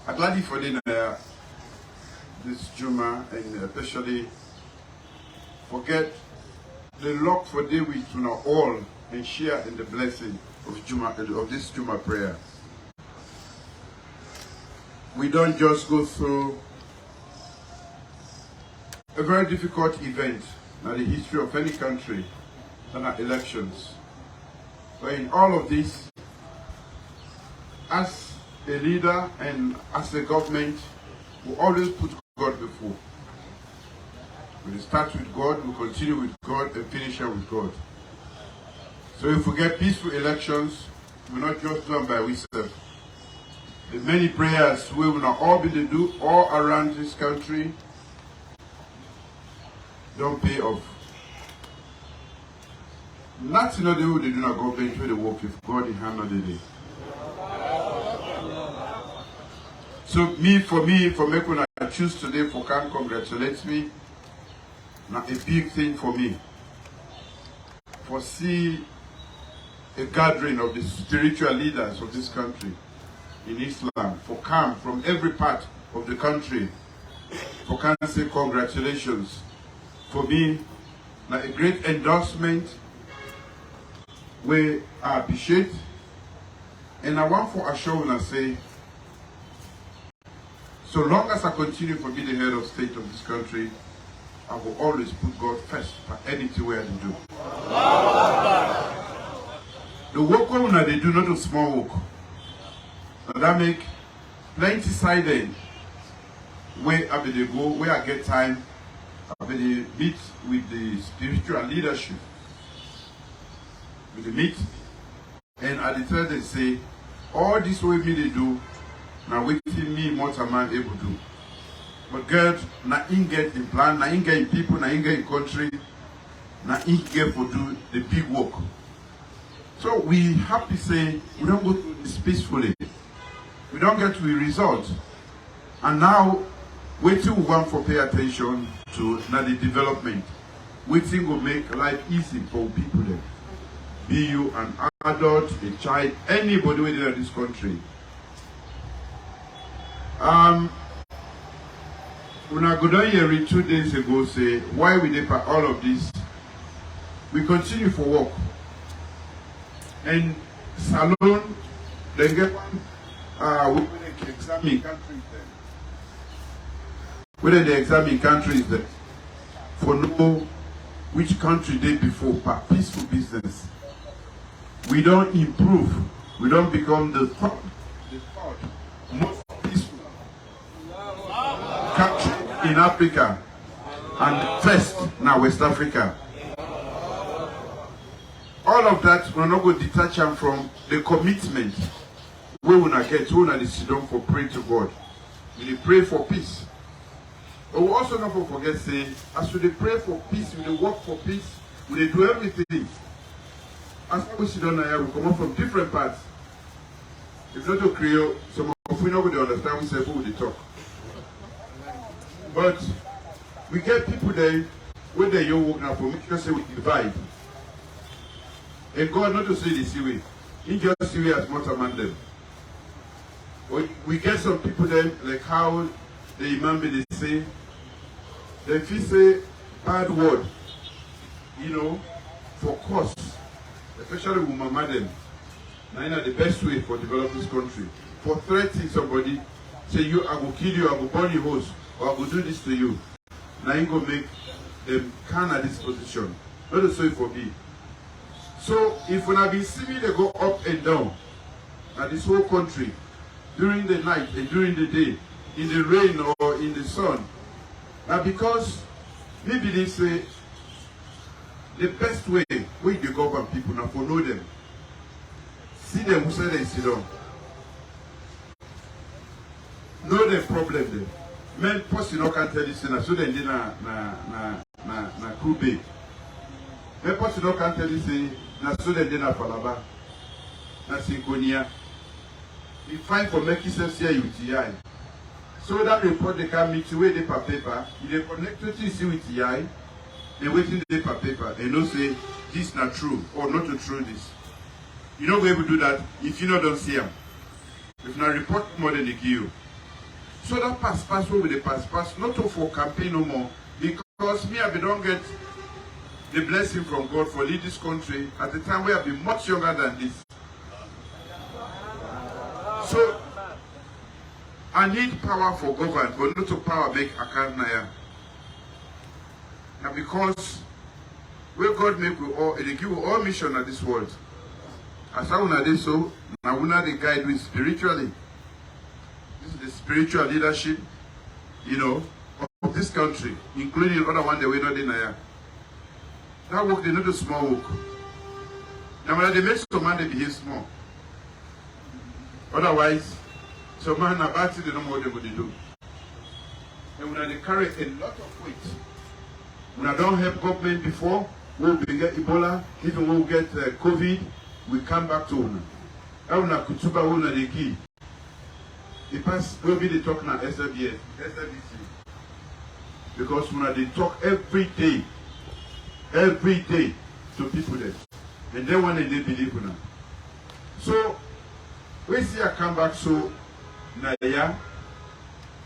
I'd like for dinner this Juma, and especially forget the luck for day with all and share in the blessing of Juma, of this Juma prayer. We don't just go through a very difficult event in the history of any country than our elections. But in all of this, as a leader and as a government, we always put God before. We start with God, we continue with God, and finish up with God. So if we get peaceful elections, we're not just done by ourselves. The many prayers we will not all be to do all around this country don't pay off. Nothing of the way they do not go into the work if God in hand of the day. So for me, when I choose today for can congratulate me, not a big thing for me. For see a gathering of the spiritual leaders of this country in Islam, for come from every part of the country, for can say congratulations. For me, now a great endorsement we I appreciate, and I want for assurance and say, so long as I continue to be the head of state of this country, I will always put God first for anything we have to do. The work they do not a small work. And that make plenty sided where I will go, where I get time, I will meet with the spiritual leadership. With the meet, and at the third they say, all this way me they do, now waiting me what a man able to do. But God, na in get in plan, na in get in people, na in get in country, na in get for do the big work. So we have to say, we don't go through this peacefully. We don't get to a result. And now, waiting we want for pay attention to now the development. Waiting will make life easy for people there. Be you an adult, a child, anybody within this country. When I go down here 2 days ago, say, why we did all of this? We continue for work. And Salon, they get we examine countries there. Whether they examine countries there for know which country they before for peaceful business. We don't improve. We don't become the third most peaceful country in Africa and first now West Africa. All of that we're not going to detach them from the commitment we will not get. We will not sit down for pray to God. We pray for peace. But we also not forget say, as we pray for peace, we work for peace, we do everything. As we sit down here, we come up from different parts. If not to create, some of we not going to understand, we say, who they talk. But we get people there, when they young work now for me, just say we divide. And God not to say this way. He just see we as much among them. We get some people there, like how the Imam they say, if you say bad word, for costs, especially with Mama them, now the best way for developing this country. For threatening somebody, say I will kill you, I will burn your house, or I will do this to you. Now you go make them can at this position. Not the same for me. So if when I be seeing they go up and down at this whole country during the night and during the day, in the rain or in the sun, now because maybe they say the best way we govern people now follow them. See them who say they sit down. Know the problem there. Men person no can tell this thing so they na crew bay. Men person no can tell this thing na so they na Falaba. Na Synconia. You find for making sense here UTI. So that report they can meet where they per paper, if they connect to see with UTI, they waiting the per paper, they don't say this not true or not to true this. You don't go able to do that if you don't see them. If not report more than they give you. So that pass with the pass, not for campaign no more. Because me, I don't get the blessing from God for lead this country at the time where I've been much younger than this. So I need power for government, but not to power make account naya. And because where God make we all, they give all mission at this world. As I wanna do so, now we the guide with spiritually. This is the spiritual leadership, you know, of this country, including other one that we're not in here. That work, they not do small work. Now when they make some man, they behave small. Otherwise, some man about it, they don't know what they're going to do. And when they carry a lot of weight, when I don't help government before, we'll get Ebola, even we'll get COVID, we come back to Una. Una Kutuba Una de Ki. The past will be the talk now SBC. Because when they talk every day to people there. And then when they believe Una. So we see I come back so Naya.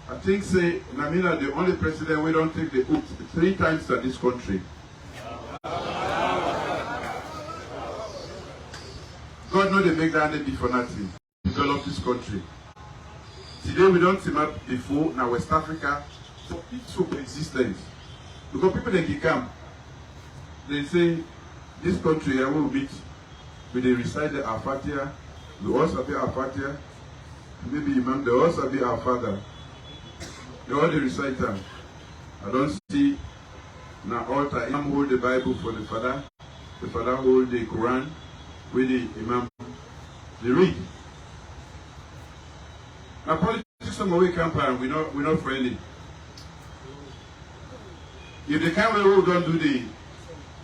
I think say Namina the only president we don't take the oath 3 times in this country. God know they make that be for nothing. Develop this country. Today we don't see map before now West Africa for peaceful existence. Because people they come, they say this country I will meet when they recite the Al-Fatiha, we also be Al-Fatiha, maybe Imam, they also be our father. They all the recite them. I don't see now altar Imam hold the Bible for the father hold the Quran. With the Imam, they read. Now politics on the way campaign, we're not friendly. If the camera will don't do the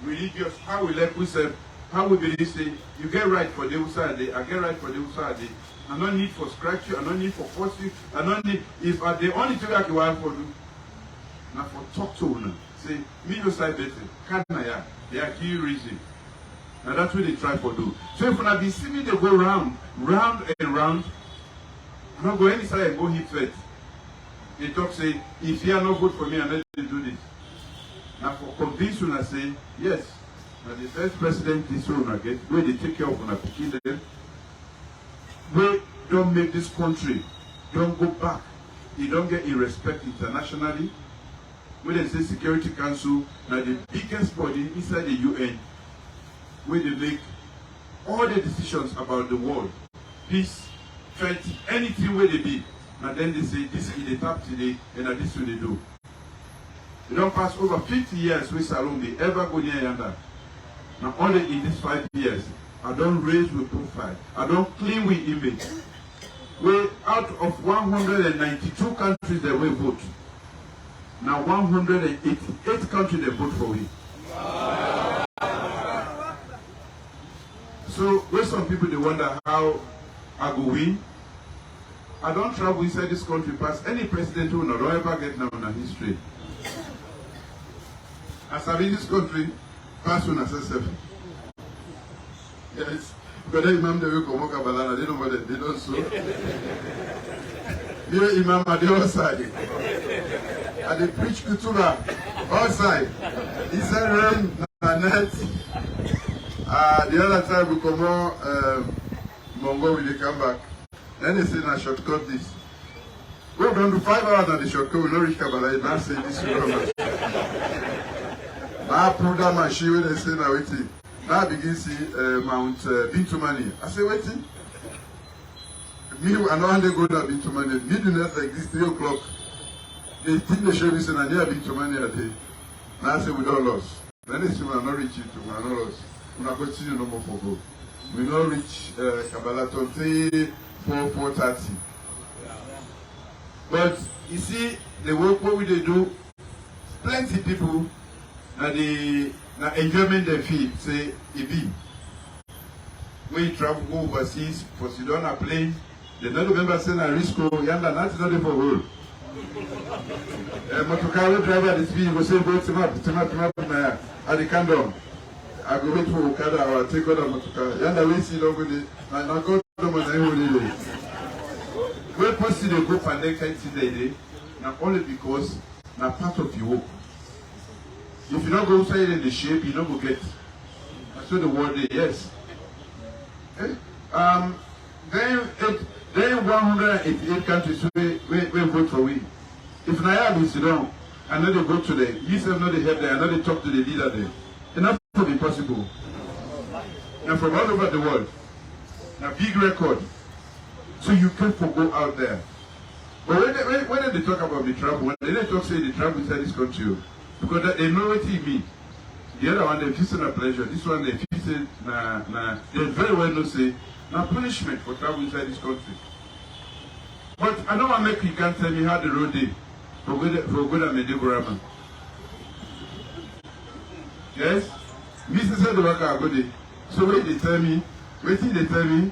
religious, how we let we say, how we believe say, you get right for the Usade, I get right for the Usade. I don't need for scratch you, I don't need for force you, I don't need if the only thing I can want for do. Now for talk to one, say, me no side better, can't I? They are key reason. And that's what they try to do. So if when I be seeing they go round and round, I'm not going any side and go hit first. They talk say, if you are not good for me, I'm not going to do this. Now for convince you, I say, yes. Now the first president this one again, where they take care of when I pick them, where don't make this country, don't go back. You don't get in respect internationally. When they say Security Council, now the biggest body inside the UN, where they make all the decisions about the world, peace, faith, anything where they be. And then they say, this is the top today, and this is what they do. They don't pass over 50 years with Salome, they ever go near yonder. Now only in these 5 years, I don't raise with profile, I don't clean with image. Where out of 192 countries that we vote, now 188 countries they vote for we. So where some people they wonder how I go win. I don't travel inside this country past any president who not ever get now in a history. As I'm in this country, past one as a yes, because the Imam they will come Balana, they know what they don't so. The Imam at the other side. And they preach Kutuba outside. He said rain and net. The other time we come on Mongo when they come back. Then they say I shortcut this. We have done 5 hours on the shortcut, we don't reach Kabbalah, now say this is wrong. Now I pull down my shoe when they say now waiting. Now I begin to see Mount Bintumani. I say waiting. Me, I know how they go down Bintumani. Midnight like this, 3 o'clock. They think they show me say I near Bintumani a day. Now I say we don't lose. Then they say we are not reaching to, we are not lost. We are continue no more for go. We don't reach Kabbalah until 4:30. But you see, the work what we they do, plenty people na the enjoyment they feel, say it be. When you travel go overseas, for sit down a plane, they don't remember saying a risk yanda not for road. Motocar driver this speed go say go to map at the condom. I go wait for Okada, I will take on a motoka. Yanda we see logo de, and I go to my holiday. When person they go for that kind of day, now only because now part of your work. If you don't go outside in the shape, you don't go get. So the word is yes. Then 188 countries we vote for we. If Naya is down, I know they go to them. You say no they help there, I know they talk to the leader there. Enough to be possible. Now from all over the world, now big record. So you can't go out there. But when they talk about the trouble, when they talk say the trouble inside this country, because they know what it means. The other one they feel a pleasure. This one they feel they very well know say now punishment for travel inside this country. But I don't want to make you can't tell me how the road is for good and Medegorama. Yes? Mrs. said the worker are good. So when they tell me, waiting they tell me,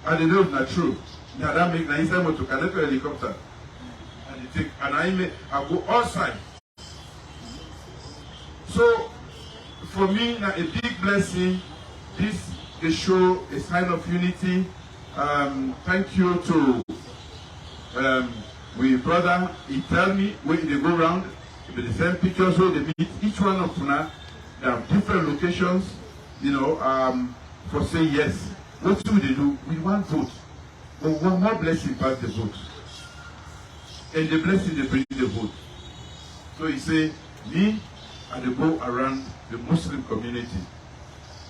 and they know it's not true. Now that make na inside motor connect to helicopter. And they take and I go outside. So for me now a big blessing. This they show a sign of unity. Thank you to we brother. He tell me when they go around with the same pictures where they meet each one of them. They have different locations, you know, for say yes. What do they do? We want vote. But one more blessing pass the vote. And the blessing they bring the vote. So he say, me and they go around the Muslim community.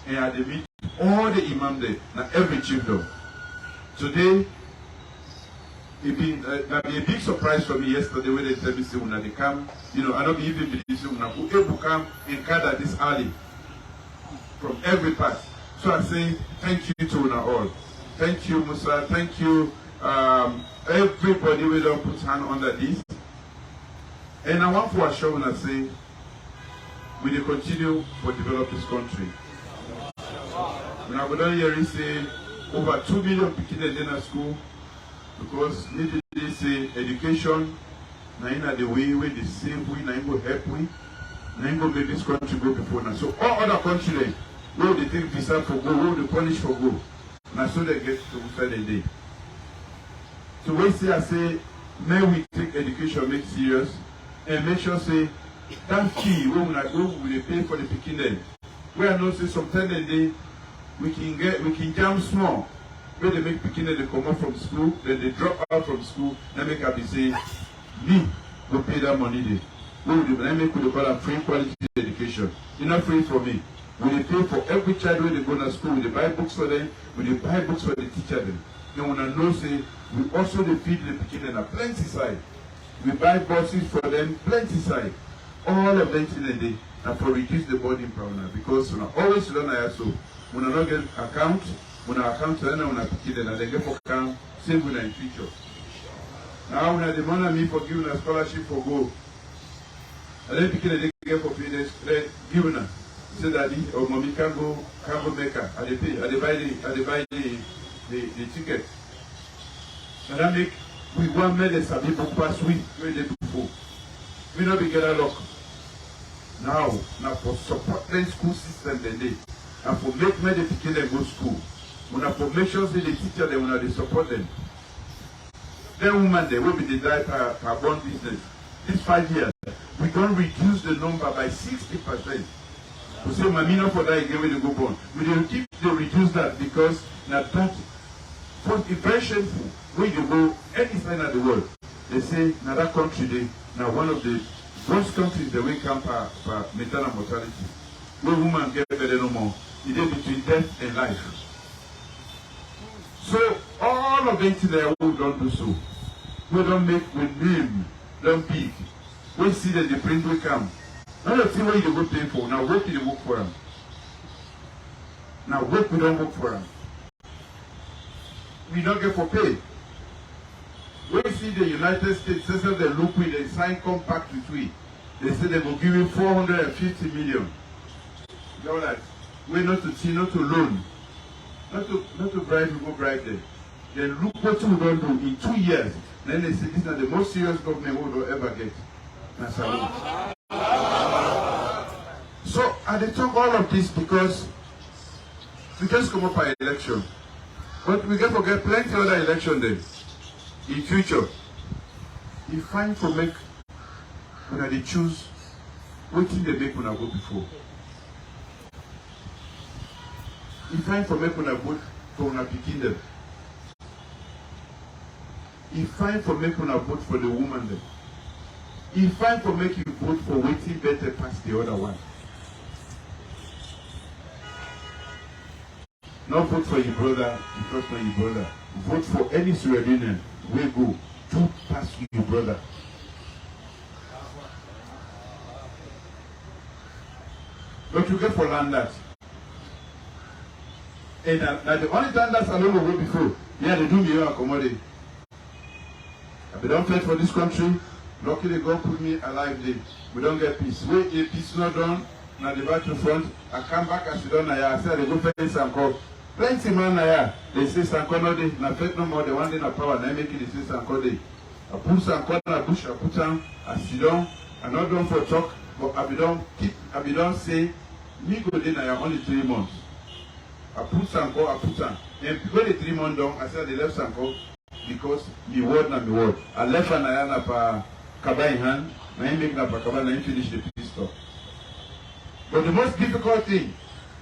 And they meet all the imam there, now every chiefdom. Today, it been a big surprise for me yesterday when they tell me say when they come, you know, I don't even believe say when who come and gather this alley from every part. So I say thank you to una all. Thank you, Musa. Thank you, everybody will don't put hand under this. And I want to assure una say we will continue to develop this country. When I go down here, we say over 2 million people in school. Because maybe they say education, now in the way they save we, now go help we, now go make this country go before now. So all other countries, where they take visa for go, where they punish for go, now so they get to inside the day. So when I say, may we take education, make serious, and make sure say that fee when we pay for the beginning. We are not say sometimes a day we can jam small. When they make beginning, they come out from school, then they drop out from school, then make up say, me go pay that money there. What will they make with the call free quality education? It's not free for me. We pay for every child when they go to school, we buy books for them, we buy books for the teacher them. Then when I know say we also feed the beginning at plenty side. We buy buses for them, plenty side. All of them in a day and for reduce the burden problem. Because when I always learn so when I not get account. When I account to them, when I pick it, and they get for account, save when I in future. Now, when I demand me for giving a scholarship for go, and then pick it, they get for pay, they give them. Say daddy or mommy can go make her, and they pay, and they buy the ticket. And that make we want me to sabi book pass we where they before. We not be get a lock. Now for support the school system they need, and for make me the pick them go school. When I for make sure say the teacher them when they support them. Then woman they will be the diaper carbon business. This 5 years, we don't reduce the number by 60%. We say Mamina for that again when they go born. We don't keep to reduce that because now that for very shameful when you go any side of the world. They say now that country they now one of the worst countries that we come for maternal mortality. Where women get better no more. It is between death and life. So all of them today we don't do so. We don't make with name, don't big. We see that the print will come. Now the thing where you go pay for. Now work you work for them. Now work we don't work for them. We don't get for pay. We see the United States says that they look with they sign compact with we. They say they will give you 450 million. You know that we not to see, not to loan. Not to bribe, we go bribe them. Then look what we don't do in 2 years. Then they say this is the most serious government we will ever get. That's how. So And they talk all of this because we just come up by election. But we can forget plenty other election days. In future, it's fine for make when they choose what thing they make when I go before. It's fine for make when I vote for when I begin them. It's fine for make when I vote for the woman them. It's fine for make you vote for waiting better past the other one. Not vote for your brother because not your brother. Vote for any sierraleonean where go to pass your brother. But you get for land that. And now the only time that's alone will go before. Yeah, they do me a commodity. I don't fight for this country. Luckily God put me alive there. We don't get peace. Wait, if peace not done, now the battlefront, I come back as you don't know. I said they go fence and call. Plenty man here. They say Sanko no day. Na faith no more. They want in a power. They make it. They say Sanko day. I put Sanko na bush. I put on. I sit down. I not done for talk. But I be don't keep. I be don't say. Me go there now only 3 months. I put Sanko. I put on. And because the 3 months down, I said they left Sanko because me word na me word. I left an na pa kaba in hand. Na him make na pa kaba na him finish the peace talk. But the most difficult thing.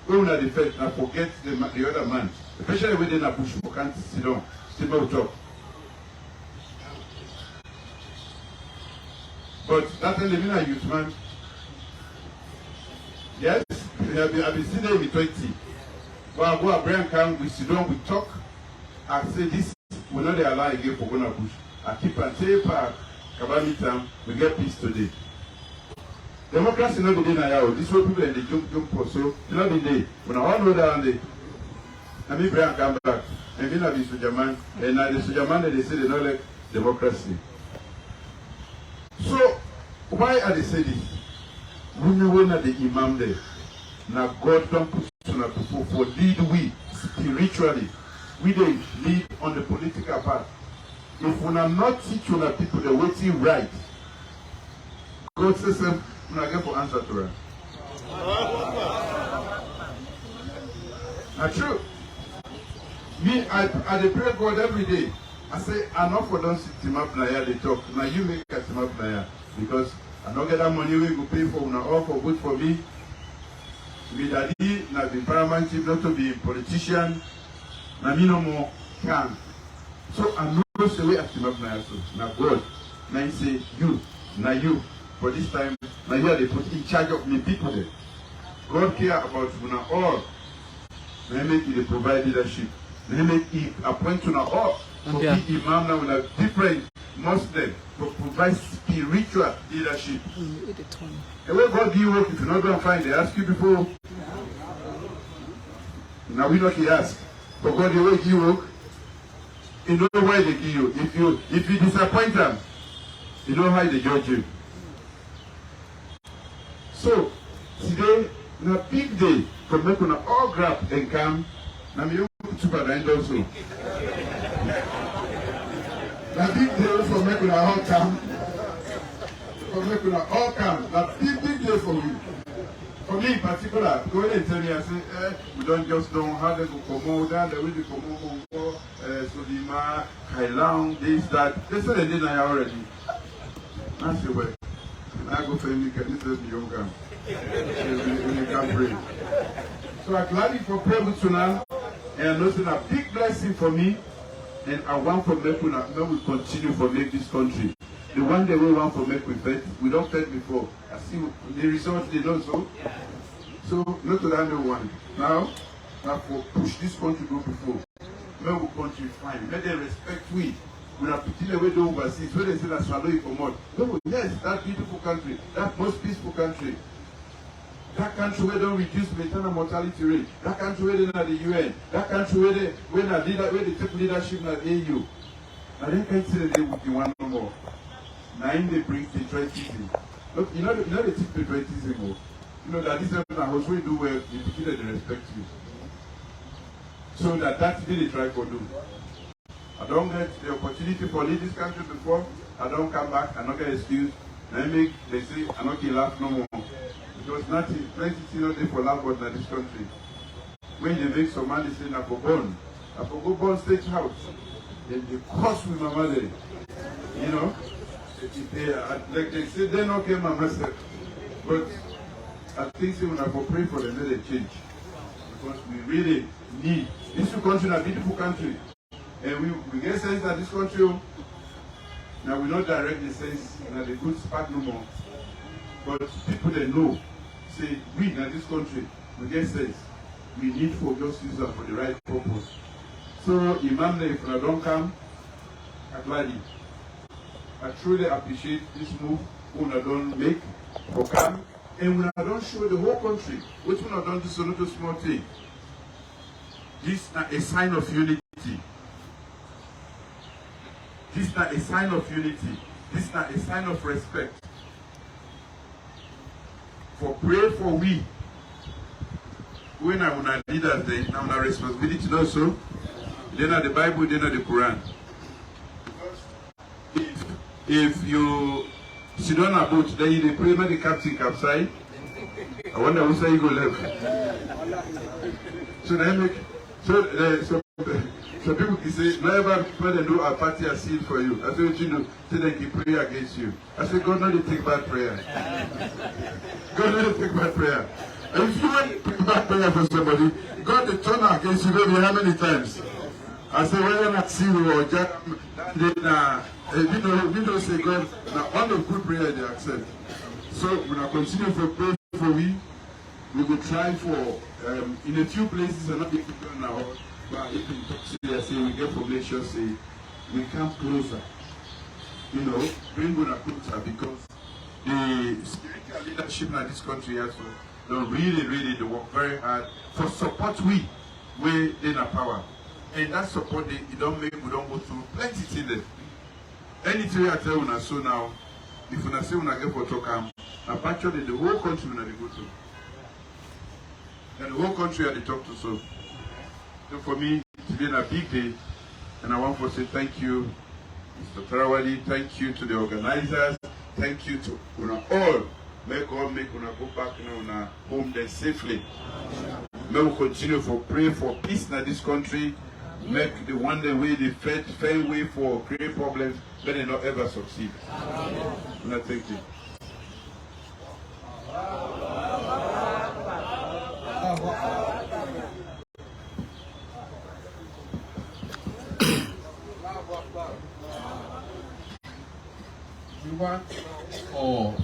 When I defend, I forget the other man, especially within a bush, you can't sit down, still no talk. But that's the mean I use, man. Yes, I've been sitting there with 20. But I go a brain camp, we sit down, we talk. I say this, we're not allow again for going to bush. I keep and say, Kabamitam, we get peace today. Democracy not be there now. This way people and they jump for so they not be there. When I all know that and they, I mean, Brian come back and then I be Sujaman and now the Sujaman they say they don't like democracy. So why are they saying this? We know that the Imam there. Now God don't put on people for lead we spiritually. We they lead on the political path. If we are not teaching the people the waiting right, God says I get for answer to her. Now true. Me, I pray God every day. I say, I know for don't sit him up now here, they talk. Now you make us him up now here. Because I don't get that money we go pay for now all for good for me. Me daddy, now the paramount chief not to be a politician. Now me no more can. So I know the way I him up now. So now God, now he say, you, now you. For this time, now here they put in charge of me people there. God care about you all. They make it provide leadership. They make it appoint you all. So be imam now with a different Muslim to provide spiritual leadership. The way God give you work, if you're not going to find, they ask you before. Now we not he ask. But God the way give you work, you know why they give you. If you disappoint them, you know how they judge you. So, today, na big day for making all grab and come. Na me young super and also. Na big day for making all come. For making all come. Na big day for me. For me in particular, go ahead and tell me, I say, we don't just know how they go come out, the way they come out, Sodima, Kailang, this, that. They said they did already. I say, well. I go for him, this is the yoga. When you can pray. So I gladly for prayer with tonight, and I know it's a big blessing for me, and I want for make we continue for make this country. The one day we want for make we don't fight before. I see the results they know so. So not to that one. Now for push this country go before. Make we country fine. Let them respect we. We are putting away the overseas, where they say that swallow it for more. No, yes, that beautiful country, that most peaceful country. That country where they don't reduce maternal mortality rate. That country where they are the UN. That country where they take leadership in the AU. Now they can't say that they would be one no more. Now they bring patriotism. Look, you know they take patriotism. You know that this is a house we do well, the people they respect you. So that's what they try to do. I don't get the opportunity for lead this country before. I don't come back. I don't get excuse. They say I don't get laugh no more. Because nothing, plenty things not there for landlord in this country. When they make some money, say, I go born state house. Then they cost with my mother. You know? Like they say, they don't care my myself. But I think when I go pray for them, let it change. Because we really need, this country is a beautiful country. And we get sense that this country, now we not directly sense that the good spark no more. But people that know, say, we in this country, we get sense. We need for justice and for the right purpose. So, Imam, if I don't come, I'm glad. I truly appreciate this move when I don't make for come. And when I don't show the whole country, which when I don't do so little small thing. This is not a sign of unity. This is not a sign of unity. This is not a sign of respect. For pray for we. When I want to leaders, they have a responsibility also. They know the Bible, they know the Quran. If you sit on a boat, then you pray when the captain capsize. I wonder who say you go left. So they make so people can say, never when they do a party a seal for you. I say what you do, say they can pray against you. I say God not take bad prayer. God not take bad prayer. And if you want to take bad prayer for somebody, God will turn against you maybe how many times? I say whether not seal or jam, then we don't say God, now all the good prayer they accept. So when I continue for pray for we will try for in a few places and not be done now. But if we talk to say we get population say we come closer. You know, bring us closer because the spiritual leadership in this country also don't really they work very hard for support we in our power. And that support we don't go through plenty things. Anything I tell you so now, if you say when I get for talk actually the whole country when they go to. And the whole country had to talk to so. So for me, it's been a big day, and I want to say thank you, Mr. Tarawali, thank you to the organizers, thank you to all. May God make una go back now home there safely. May we continue to pray for peace in this country, make the one day way, the fair way for create problems, let it not ever succeed. And I thank you. We want for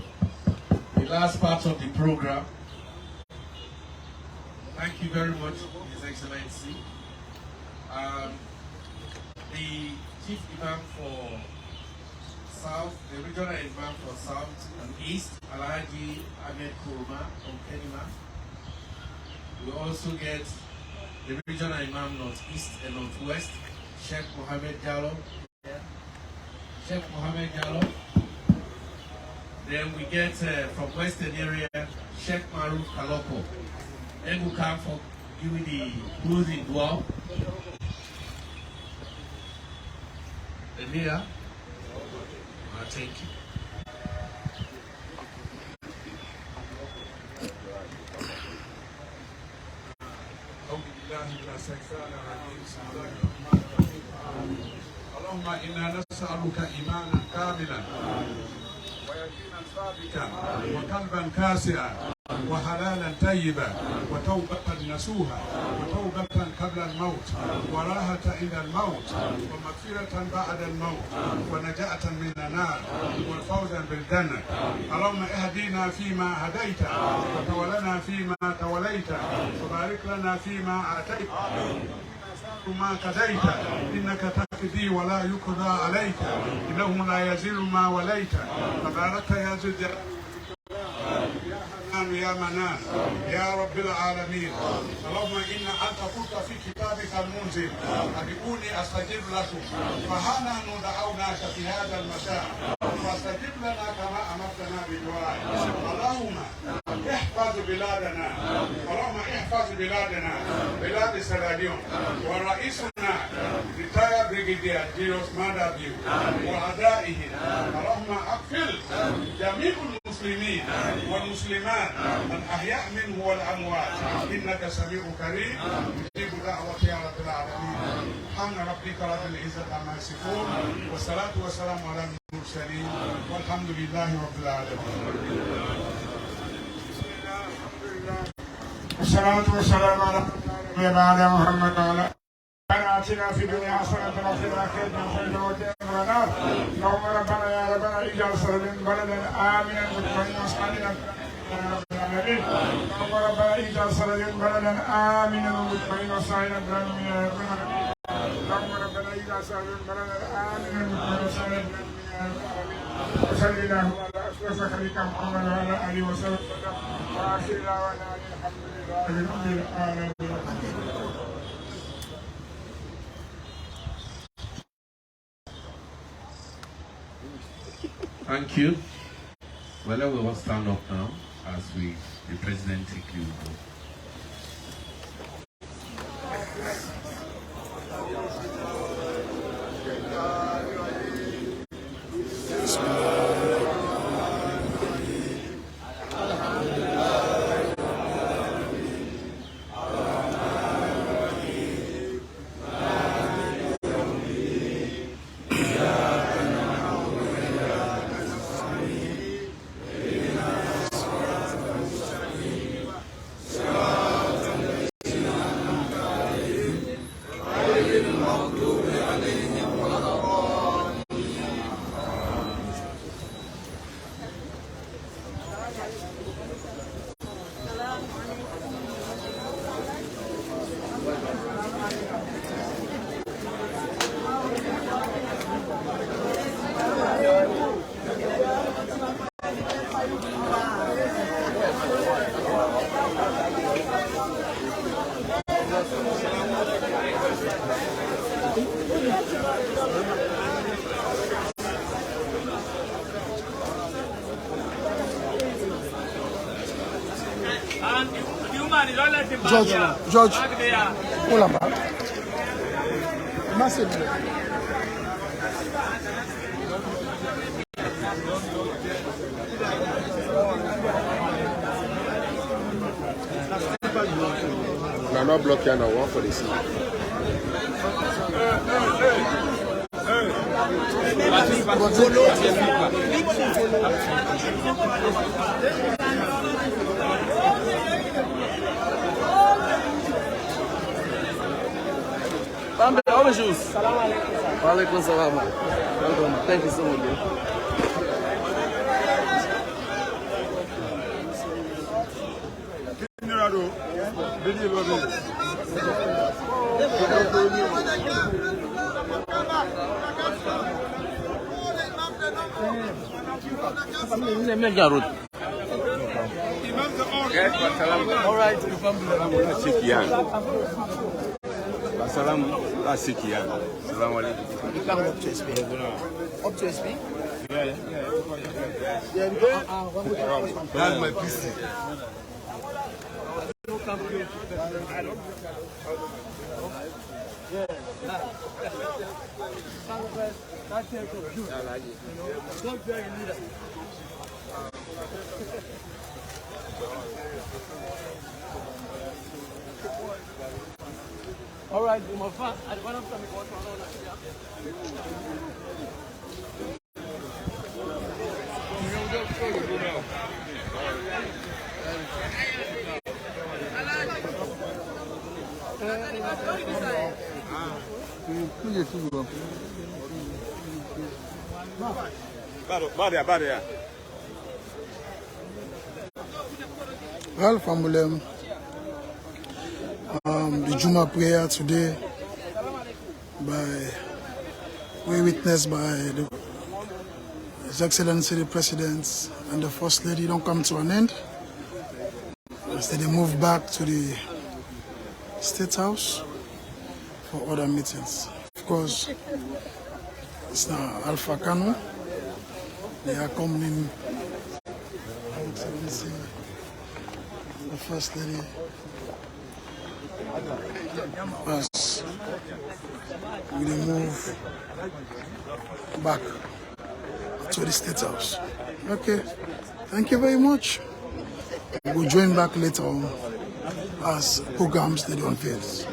the last part of the program. Thank you very much, His Excellency. The Chief Imam for South, the Regional Imam for South and East, Alhaji Ahmed Kurma from Kenima. We also get the Regional Imam Northeast and Northwest, Sheikh Mohammed Jallo. Then we get from Western area, Sheikh Maruf Kaloko. Then we come for giving the closing dua. And here, thank you. اللهم إنا نسألك إيمانا كاملا ويقينا ثابتا وقلبا كاسئا وحلالا طيبا وتوبة نسوها وتوبة قبل الموت وراحة عند الموت ومغفرة بعد الموت ونجاة من النار وفوزا بالجنة. اللهم اهدنا فيما هديت وتولنا فيما توليت وبارك لنا فيما أعطيت ما قضيت إنك تقضي ولا يقضى عليك إنه لا يزل ما وليت تبارك يا ذو الجلال يا منان يا رب العالمين. اللهم إن أنت قلت في كتابك المنزل ادعوني أستجب لكم فها نحن دعوناك في هذا المساء فاستجب لنا كما أمرتنا بدعائك. اللهم احفظ بلادنا، اللهم احفظ بلادنا بلاد سيراليون ورئيسنا ريتاير بريغيدير جيروس مادابيو وأعدائه. اللهم اغفر جميع المسلمين والمسلمات الأحياء منه والأموات إنك سميع كريم يجيب دعوة يا رب العالمين. سبحان ربك رب العزة عما يصفون والصلاة والسلام على المرسلين والحمد لله رب العالمين. الصلاة والسلام على نبينا محمد وعلى آتنا في الدنيا حسنة وفي الآخرة حسنة وقنا عذاب النار. اللهم ربنا يا ربنا اجعل سرنا بلدا آمنا مطمئنا واسعدنا يا رب العالمين. اللهم ربنا اجعل سرنا بلدا آمنا مطمئنا واسعدنا يا رب العالمين. اللهم ربنا اجعل سرنا بلدا آمنا مطمئنا واسعدنا يا رب العالمين. وصلى اللهم على أشرف خليك محمد وعلى آله وسلم وآخر دعوانا الحمد لله رب العالمين. Thank you. Well, we will stand up now as the president takes you. George, pull up. Massive. No, not block here now, one for the seat. Walaikum salam. Welcome. Thank you so much. All right, to the family. Salam, Asikian. Salam alaikum. You come up to SP. Up to SP? Yeah. That's my PC. All right, my friend. I want to come Well, family, the Juma prayer today, we witnessed by His Excellency the President and the First Lady, don't come to an end. Instead, they move back to the State House for other meetings. Of course, it's now Alpha Kano. They are coming, Excellency the First Lady, as we move back to the State House. Okay. Thank you very much. We'll join back later on as programs that unveils.